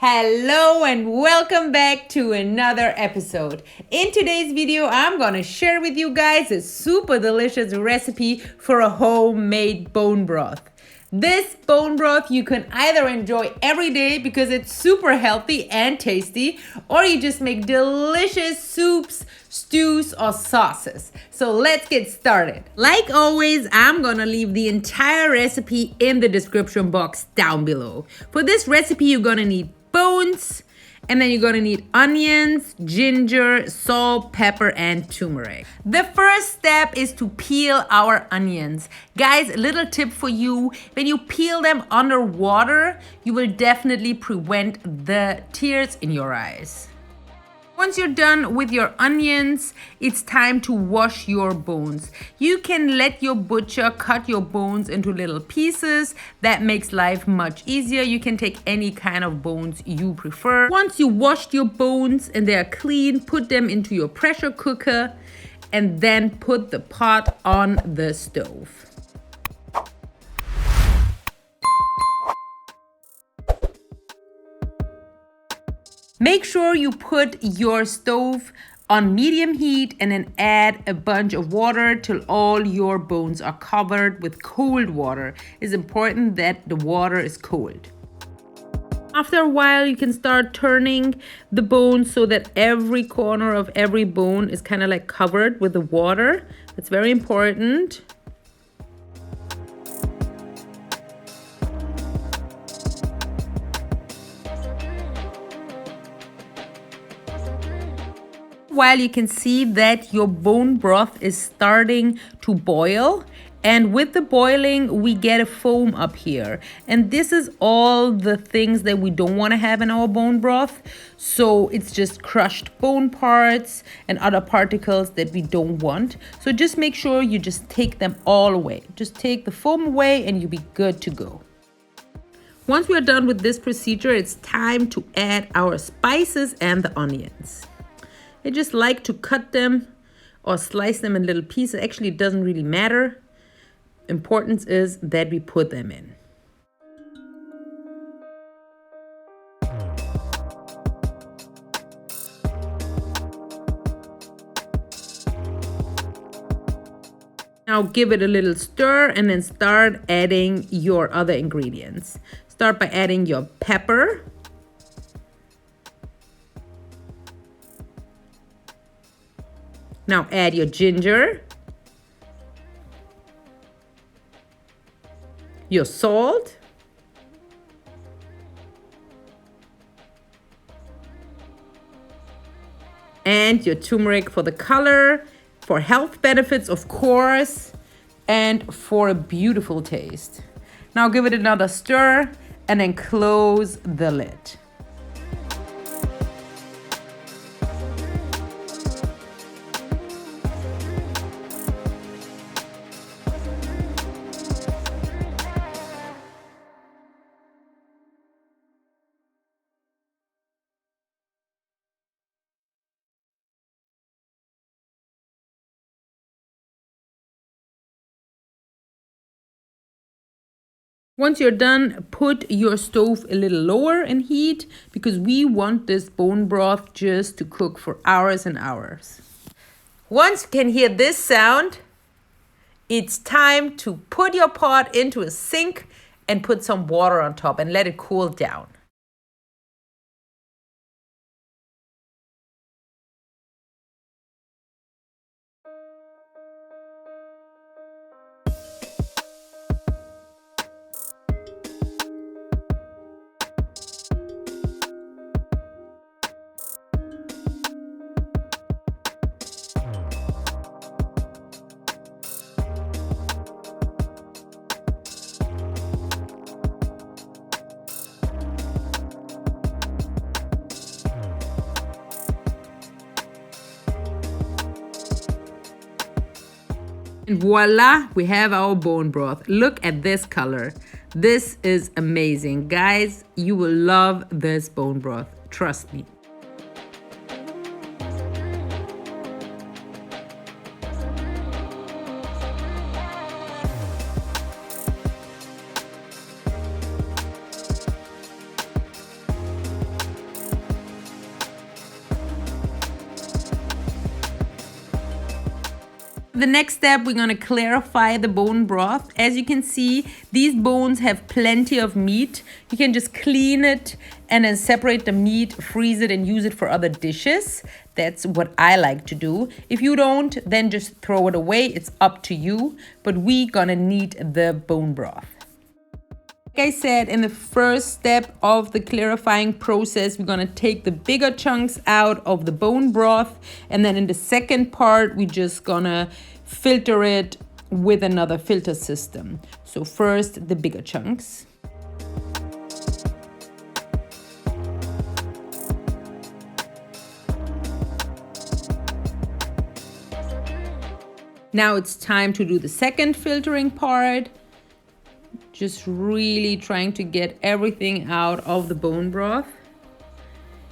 Hello and welcome back to another episode. In today's video, I'm gonna share with you guys a super delicious recipe for a homemade bone broth. This bone broth you can either enjoy every day because it's super healthy and tasty, or you just make delicious soups, stews, or sauces. So let's get started. Like always, I'm gonna leave the entire recipe in the description box down below. For this recipe, you're gonna need bones, and then you're gonna need onions, ginger, salt, pepper, and turmeric. The first step is to peel our onions. Guys, a little tip for you: when you peel them underwater, you will definitely prevent the tears in your eyes. Once you're done with your onions, it's time to wash your bones. You can let your butcher cut your bones into little pieces. That makes life much easier. You can take any kind of bones you prefer. Once you washed your bones and they are clean, put them into your pressure cooker and then put the pot on the stove. Make sure you put your stove on medium heat and then add a bunch of water till all your bones are covered with cold water. It's important that the water is cold. After a while, you can start turning the bones so that every corner of every bone is kind of like covered with the water. That's very important. While you can see that your bone broth is starting to boil, and with the boiling we get a foam up here, and this is all the things that we don't want to have in our bone broth. So it's just crushed bone parts and other particles that we don't want. So just make sure you just take them all away. Just take the foam away and you'll be good to go. Once we are done with this procedure, it's time to add our spices and the onions. I just like to cut them or slice them in little pieces. Actually, it doesn't really matter. Importance is that we put them in. Now give it a little stir and then start adding your other ingredients. Start by adding your pepper. Now add your ginger, your salt, and your turmeric for the color, for health benefits, of course, and for a beautiful taste. Now give it another stir and then close the lid. Once you're done, put your stove a little lower in heat because we want this bone broth just to cook for hours and hours. Once you can hear this sound, it's time to put your pot into a sink and put some water on top and let it cool down. And voila, we have our bone broth. Look at this color. This is amazing. Guys, you will love this bone broth. Trust me. The next step, we're going to clarify the bone broth. As you can see, these bones have plenty of meat. You can just clean it and then separate the meat, freeze it, and use it for other dishes. That's what I like to do. If you don't, then just throw it away. It's up to you. But we're going to need the bone broth. Like I said, in the first step of the clarifying process, we're going to take the bigger chunks out of the bone broth. And then in the second part, we're just going to filter it with another filter system. So first, the bigger chunks. Now it's time to do the second filtering part. Just really trying to get everything out of the bone broth.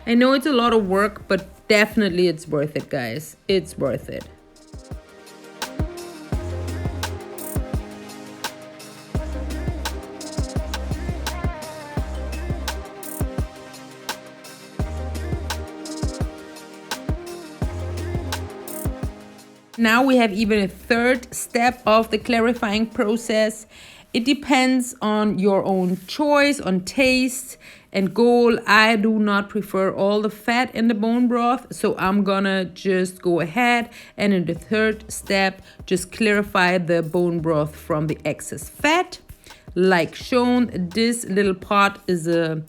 I know it's a lot of work, but definitely it's worth it, guys. It's worth it. Now we have even a third step of the clarifying process. It depends on your own choice, on taste and goal. I do not prefer all the fat in the bone broth, so I'm gonna just go ahead and in the third step, just clarify the bone broth from the excess fat. Like shown, this little pot is a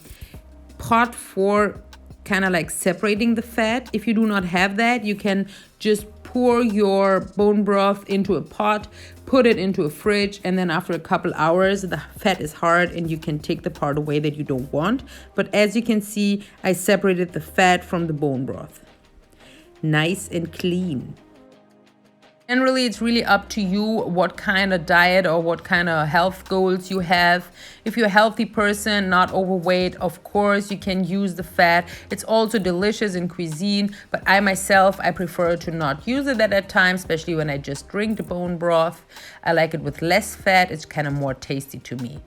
pot for kind of like separating the fat. If you do not have that, you can just pour your bone broth into a pot, put it into a fridge, and then after a couple hours, the fat is hard and you can take the part away that you don't want. But as you can see, I separated the fat from the bone broth. Nice and clean. Generally, it's really up to you what kind of diet or what kind of health goals you have. If you're a healthy person, not overweight, of course, you can use the fat. It's also delicious in cuisine, but I myself, I prefer to not use it at that time, especially when I just drink the bone broth. I like it with less fat. It's kind of more tasty to me.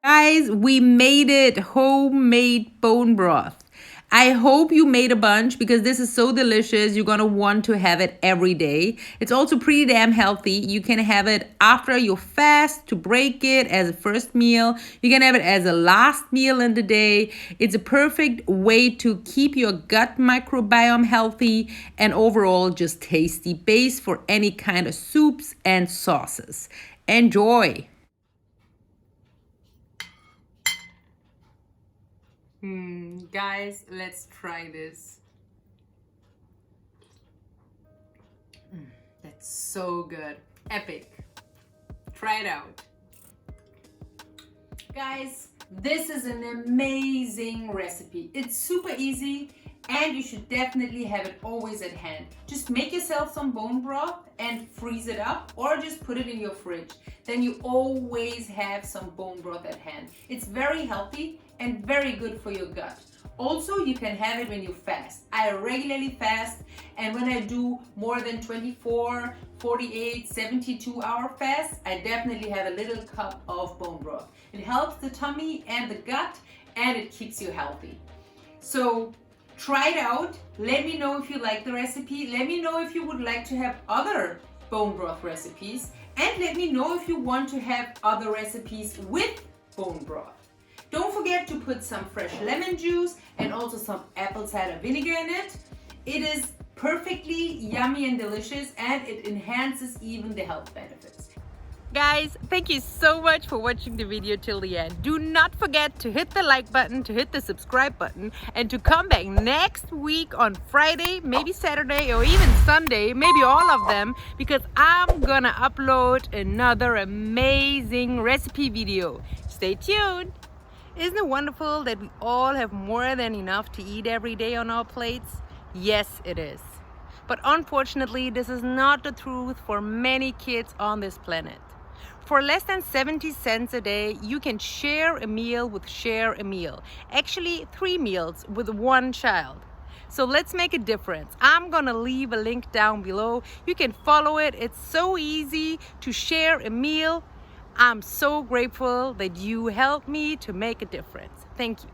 Guys, we made it. Homemade bone broth. I hope you made a bunch because this is so delicious. You're gonna want to have it every day. It's also pretty damn healthy. You can have it after your fast to break it as a first meal. You can have it as a last meal in the day. It's a perfect way to keep your gut microbiome healthy and overall just tasty base for any kind of soups and sauces. Enjoy. Guys, let's try this. That's so good. Epic. Try it out. Guys, this is an amazing recipe. It's super easy and you should definitely have it always at hand. Just make yourself some bone broth and freeze it up or just put it in your fridge. Then you always have some bone broth at hand. It's very healthy and very good for your gut. Also, you can have it when you fast. I regularly fast, and when I do more than 24, 48, 72-hour fasts, I definitely have a little cup of bone broth. It helps the tummy and the gut, and it keeps you healthy. So try it out. Let me know if you like the recipe. Let me know if you would like to have other bone broth recipes, and let me know if you want to have other recipes with bone broth. Don't forget to put some fresh lemon juice and also some apple cider vinegar in it. It is perfectly yummy and delicious, and it enhances even the health benefits. Guys, thank you so much for watching the video till the end. Do not forget to hit the like button, to hit the subscribe button, and to come back next week on Friday, maybe Saturday, or even Sunday, maybe all of them, because I'm gonna upload another amazing recipe video. Stay tuned. Isn't it wonderful that we all have more than enough to eat every day on our plates? Yes, it is. But unfortunately, this is not the truth for many kids on this planet. For less than 70 cents a day, you can share a meal with Share a Meal. Actually, 3 meals with 1 child. So let's make a difference. I'm gonna leave a link down below. You can follow it. It's so easy to share a meal. I'm so grateful that you helped me to make a difference. Thank you.